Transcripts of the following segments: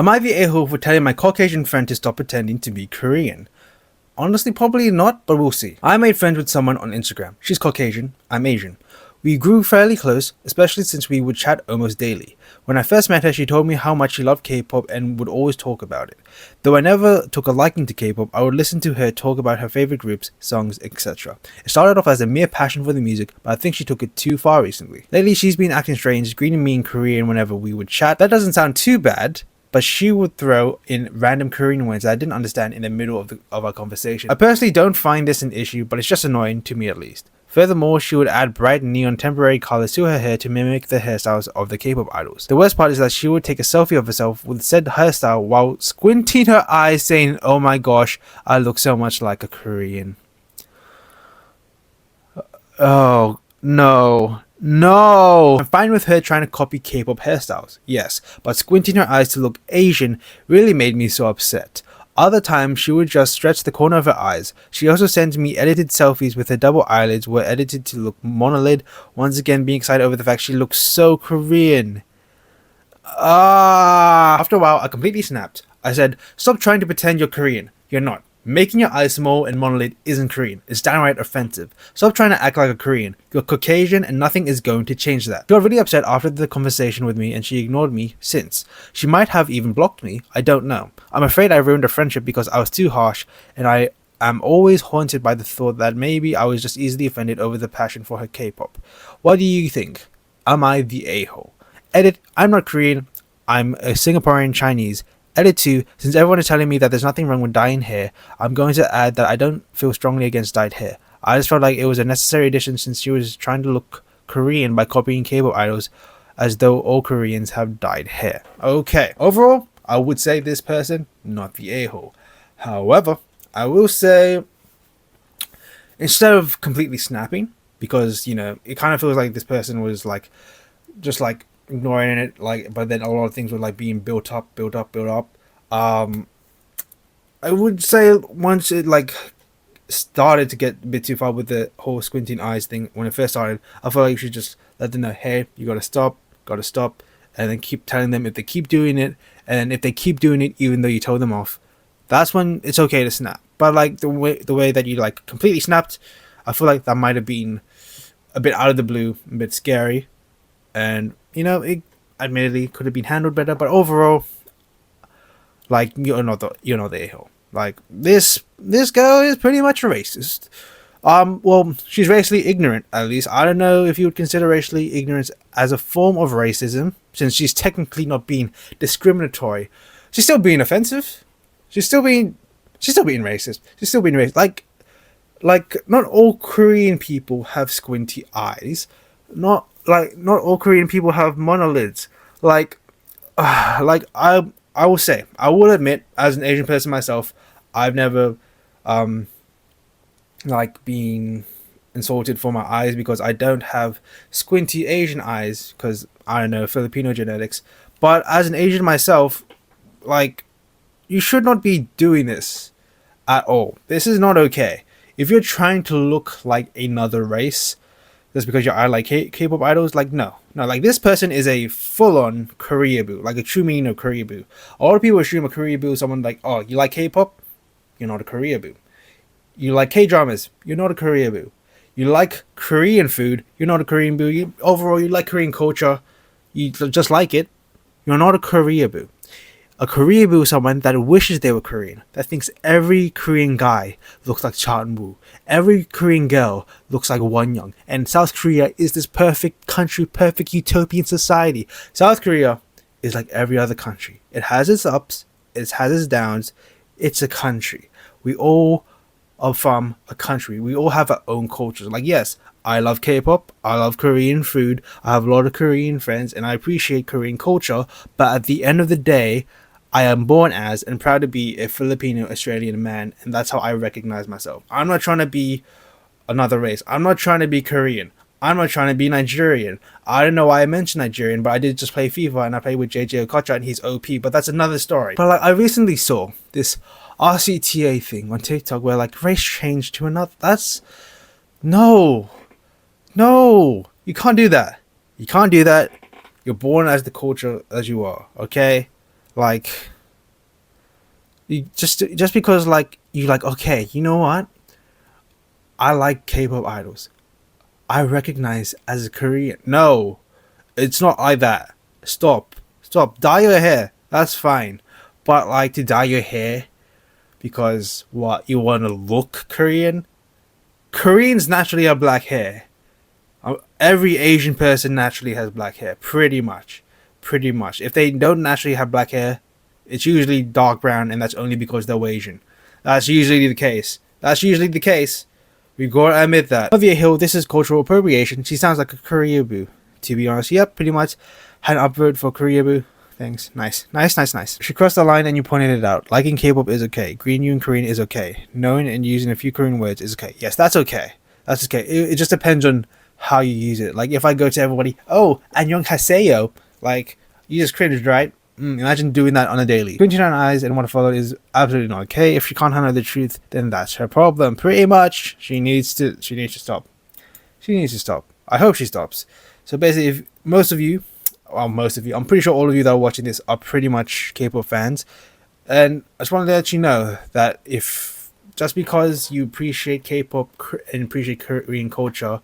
Am I the a-hole for telling my Caucasian friend to stop pretending to be Korean? Honestly, probably not, but we'll see. I made friends with someone on Instagram. She's Caucasian, I'm Asian. We grew fairly close, especially since we would chat almost daily. When I first met her, she told me how much she loved K-pop and would always talk about it. Though I never took a liking to K-pop, I would listen to her talk about her favorite groups, songs, etc. It started off as a mere passion for the music, but I think she took it too far recently. Lately, she's been acting strange, greeting me in Korean whenever we would chat. That doesn't sound too bad, but she would throw in random Korean words that I didn't understand in the middle of our conversation. I personally don't find this an issue, but it's just annoying, to me at least. Furthermore, she would add bright neon temporary colors to her hair to mimic the hairstyles of the K-pop idols. The worst part is that she would take a selfie of herself with said hairstyle while squinting her eyes saying, "Oh my gosh, I look so much like a Korean." Oh, no. No! I'm fine with her trying to copy K-pop hairstyles, yes, but squinting her eyes to look Asian really made me so upset. Other times, she would just stretch the corner of her eyes. She also sends me edited selfies with her double eyelids were edited to look monolid, once again being excited over the fact she looks so Korean. After a while, I completely snapped. I said, "Stop trying to pretend you're Korean. You're not. Making your eyes small and monolid isn't Korean. It's downright offensive. Stop trying to act like a Korean. You're Caucasian and nothing is going to change that." She got really upset after the conversation with me and she ignored me since. She might have even blocked me. I don't know. I'm afraid I ruined a friendship because I was too harsh, and I am always haunted by the thought that maybe I was just easily offended over the passion for her K-pop. What do you think? Am I the a-hole? Edit, I'm not Korean. I'm a Singaporean Chinese. Edit 2, since everyone is telling me that there's nothing wrong with dyeing hair, I'm going to add that I don't feel strongly against dyed hair. I just felt like it was a necessary addition since she was trying to look Korean by copying K-pop idols as though all Koreans have dyed hair. Okay, overall, I would say this person, not the a-hole. However, I will say, instead of completely snapping, because, you know, it kind of feels like this person was like, just like, ignoring it, like, but then a lot of things were like being built up. I would say once it like started to get a bit too far with the whole squinting eyes thing when it first started, I felt like you should just let them know, hey, you gotta stop, and then keep telling them if they keep doing it, and if they keep doing it even though you told them off, that's when it's okay to snap. But like the way that you like completely snapped, I feel like that might have been a bit out of the blue, a bit scary. And, you know, it admittedly could have been handled better, but overall, like, you're not the a-hole. Like, this girl is pretty much a racist. Well, she's racially ignorant, at least. I don't know if you would consider racially ignorance as a form of racism, since she's technically not being discriminatory. She's still being offensive. She's still being racist. Like, not all Korean people have squinty eyes. Not all Korean people have monolids. Like I will say, I will admit, as an Asian person myself, I've never like been insulted for my eyes because I don't have squinty Asian eyes because I don't know, Filipino genetics. But as an Asian myself, like, you should not be doing this at all. This is not okay. If you're trying to look like another race just because your eye like K-pop idols, like, no, like, this person is a full-on Koreaboo, like a true meaning of Koreaboo. A lot of people assume a Koreaboo is someone like, oh, you like K-pop, you're not a Koreaboo. You like K-dramas, you're not a Koreaboo. You like Korean food, you're not a Korean boo. Overall, you like Korean culture, you just like it, you're not a Koreaboo. A Koreaboo is someone that wishes they were Korean, that thinks every Korean guy looks like Cha Eun-woo, every Korean girl looks like Wonyoung, and South Korea is this perfect country, perfect utopian society. South Korea is like every other country. It has its ups, it has its downs. It's a country. We all are from a country. We all have our own cultures. Like, yes, I love K-pop, I love Korean food, I have a lot of Korean friends, and I appreciate Korean culture, but at the end of the day, I am born as and proud to be a Filipino Australian man, and that's how I recognize myself. I'm not trying to be another race. I'm not trying to be Korean. I'm not trying to be Nigerian. I don't know why I mentioned Nigerian, but I did just play FIFA and I played with JJ Okocha and he's OP, but that's another story. But like, I recently saw this RCTA thing on TikTok where like race changed to another. That's no, you can't do that. You can't do that. You're born as the culture as you are, okay? Like, just because like you like, okay, you know what? I like K-pop idols. I recognize as a Korean. No, it's not like that. Stop. Stop. Dye your hair. That's fine. But like to dye your hair because what you want to look Korean? Koreans naturally have black hair. Every Asian person naturally has black hair. Pretty much. Pretty much. If they don't naturally have black hair, it's usually dark brown, and that's only because they're Asian. That's usually the case. That's usually the case. We gotta admit that. Olivia Hill, this is cultural appropriation. She sounds like a Koreaboo. To be honest, yep, pretty much. Had an upvote for Koreaboo. Thanks. Nice. Nice, nice, nice. She crossed the line and you pointed it out. Liking K-pop is okay. Greeting you in Korean is okay. Knowing and using a few Korean words is okay. Yes, that's okay. That's okay. It just depends on how you use it. Like if I go to everybody, oh, annyeonghaseyo, like you just cringed, right? Imagine doing that on a daily. Squinting on eyes and want to follow is absolutely not okay. If she can't handle the truth, then that's her problem. Pretty much, she needs to stop. She needs to stop. I hope she stops. So basically, if most of you, I'm pretty sure all of you that are watching this are pretty much K-pop fans, and I just want to let you know that if just because you appreciate K-pop and appreciate Korean culture,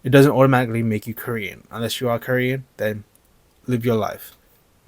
it doesn't automatically make you Korean. Unless you are Korean, then live your life.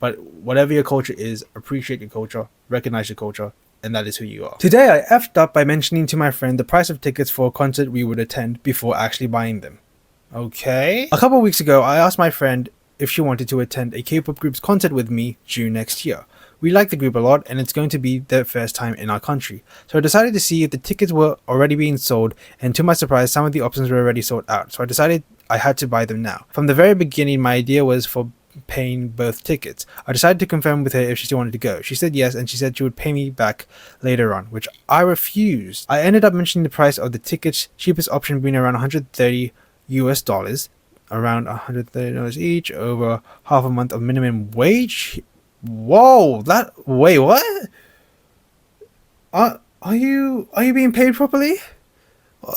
But whatever your culture is, appreciate your culture, recognize your culture, and that is who you are. Today I effed up by mentioning to my friend the price of tickets for a concert we would attend before actually buying them. Okay? A couple of weeks ago, I asked my friend if she wanted to attend a K-pop group's concert with me June next year. We like the group a lot, and it's going to be their first time in our country. So I decided to see if the tickets were already being sold, and to my surprise, some of the options were already sold out. So I decided I had to buy them now. From the very beginning, my idea was for paying both tickets. I decided to confirm with her if she still wanted to go. She said yes, and she said she would pay me back later on, which I refused. I ended up mentioning the price of the tickets, cheapest option being around $130 US, around $130 each, over half a month of minimum wage. Whoa, wait, what? Are you being paid properly?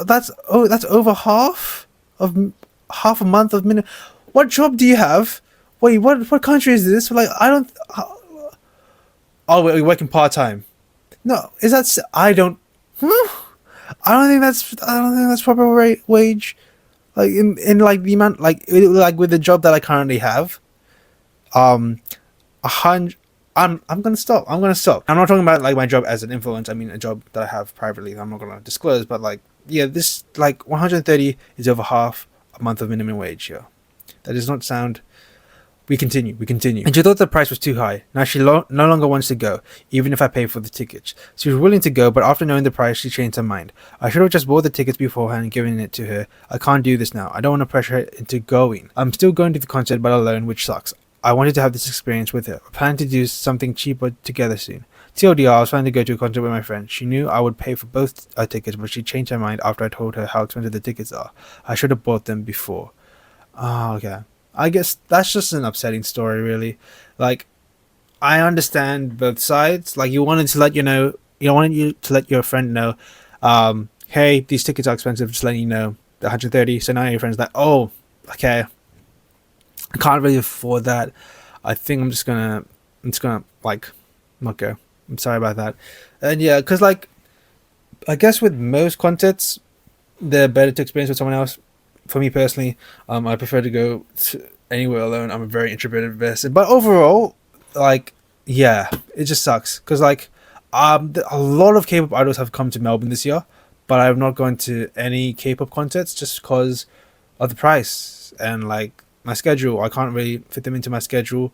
That's over half a month of minimum. What job do you have? Wait, what country is this? Like, I don't. Oh, wait, you're working part time. No, is that? I don't. I don't think that's proper wage. Like in like the amount like with the job that I currently have, 100. I'm gonna stop. I'm not talking about like my job as an influencer. I mean a job that I have privately. I'm not gonna disclose, but like yeah, this like 130 is over half a month of minimum wage here. That does not sound. We continue. And she thought the price was too high. Now she no longer wants to go, even if I pay for the tickets. She was willing to go, but after knowing the price, she changed her mind. I should have just bought the tickets beforehand and given it to her. I can't do this now. I don't want to pressure her into going. I'm still going to the concert, but alone, which sucks. I wanted to have this experience with her. I plan to do something cheaper together soon. TLDR, I was planning to go to a concert with my friend. She knew I would pay for both our tickets, but she changed her mind after I told her how expensive the tickets are. I should have bought them before. Oh, okay. I guess that's just an upsetting story, really. Like, I understand both sides. Like, you wanted to let your friend know, hey, these tickets are expensive, just letting you know, the 130. So now your friend's like, oh, okay, I can't really afford that. I think I'm just gonna like not go. I'm sorry about that. And yeah, because like, I guess with most concerts, they're better to experience with someone else. For me personally, I prefer to go anywhere alone. I'm a very introverted person, but overall, like, yeah, it just sucks because like, a lot of K-pop idols have come to Melbourne this year, but I've not gone to any K-pop concerts just because of the price and like my schedule. I can't really fit them into my schedule,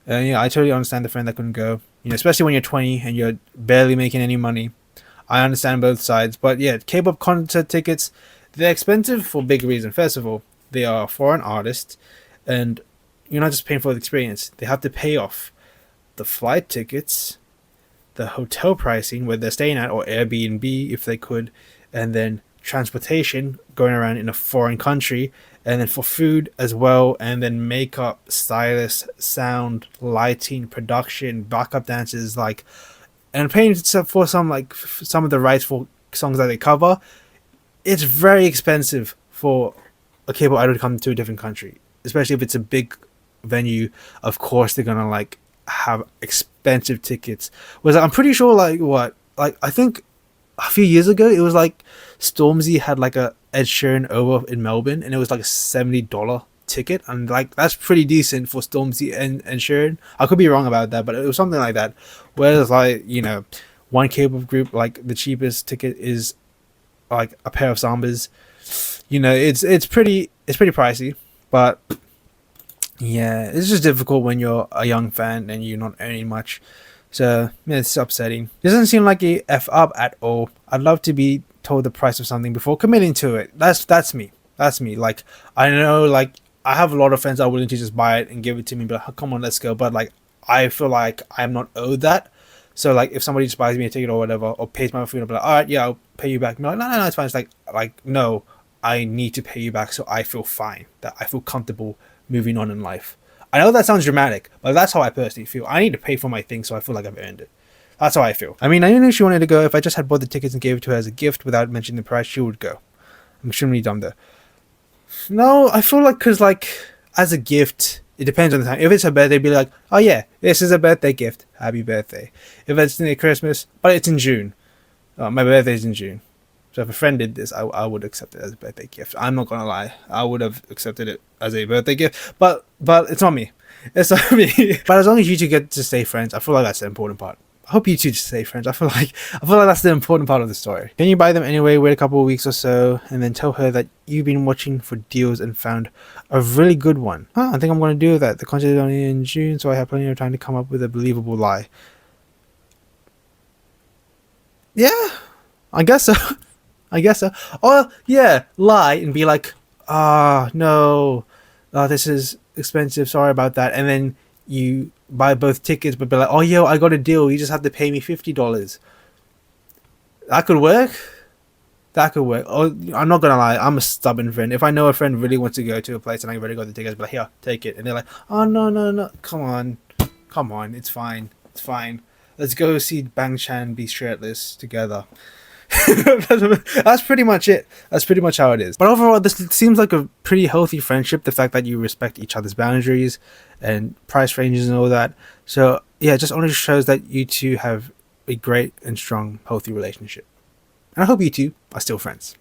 and yeah, I totally understand the friend that couldn't go. You know, especially when you're 20 and you're barely making any money. I understand both sides, but yeah, K-pop concert tickets. They're expensive for a big reason. First of all, they are foreign artists, and you're not just paying for the experience. They have to pay off the flight tickets, the hotel pricing where they're staying at, or Airbnb if they could, and then transportation going around in a foreign country, and then for food as well, and then makeup, stylists, sound, lighting, production, backup dancers, like, and paying for some of the rights for songs that they cover. It's very expensive for a K-pop idol to come to a different country, especially if it's a big venue. Of course, they're gonna like have expensive tickets. Was I'm pretty sure like what like I think a few years ago it was like Stormzy had like a Ed Sheeran over in Melbourne and it was like a $70 ticket, and like that's pretty decent for Stormzy and Sheeran. I could be wrong about that, but it was something like that. Whereas like one K-pop group like the cheapest ticket is like a pair of Sambas. It's pretty pricey, but yeah, it's just difficult when you're a young fan and you're not earning much. So yeah, it's upsetting. It doesn't seem like a f up at all. I'd love to be told the price of something before committing to it. That's me. That's me. Like I know, like I have a lot of friends that are willing to just buy it and give it to me, but come on, let's go. But like I feel like I'm not owed that. So like if somebody just buys me a ticket or whatever or pays my food, I'll be like, all right, yeah, I'll pay you back. I'm like, no, it's fine. It's like no, I need to pay you back so I feel fine, that I feel comfortable moving on in life. I know that sounds dramatic, but that's how I personally feel. I need to pay for my things so I feel like I've earned it. That's how I feel. I mean, I knew she wanted to go. If I just had bought the tickets and gave it to her as a gift without mentioning the price, she would go. I'm extremely dumb though. No, I feel like because like as a gift, it depends on the time. If it's her birthday, be like, oh yeah, this is a birthday gift. Happy birthday. If it's near Christmas, but it's in June. My birthday's in June. So if a friend did this, I would accept it as a birthday gift. I'm not gonna lie, I would have accepted it as a birthday gift, but it's not me. It's not me. But as long as you two get to stay friends, I feel like that's the important part. I hope you two just stay friends. I feel like that's the important part of the story. Can you buy them anyway? Wait a couple of weeks or so, and then tell her that you've been watching for deals and found a really good one. I think I'm gonna do that. The concert is only in June, so I have plenty of time to come up with a believable lie. Yeah, I guess so. I guess so. Or yeah, lie and be like, no, this is expensive. Sorry about that. And then you buy both tickets, but be like, oh yo, I got a deal. You just have to pay me $50. That could work. That could work. Oh, I'm not gonna lie. I'm a stubborn friend. If I know a friend really wants to go to a place and I already got the tickets, I'll be like, here, take it. And they're like, oh no, no, no, come on, it's fine, it's fine. Let's go see Bang Chan be shirtless together. That's pretty much it. That's pretty much how it is. But overall, this seems like a pretty healthy friendship. The fact that you respect each other's boundaries and price ranges and all that. So yeah, it just only shows that you two have a great and strong, healthy relationship. And I hope you two are still friends.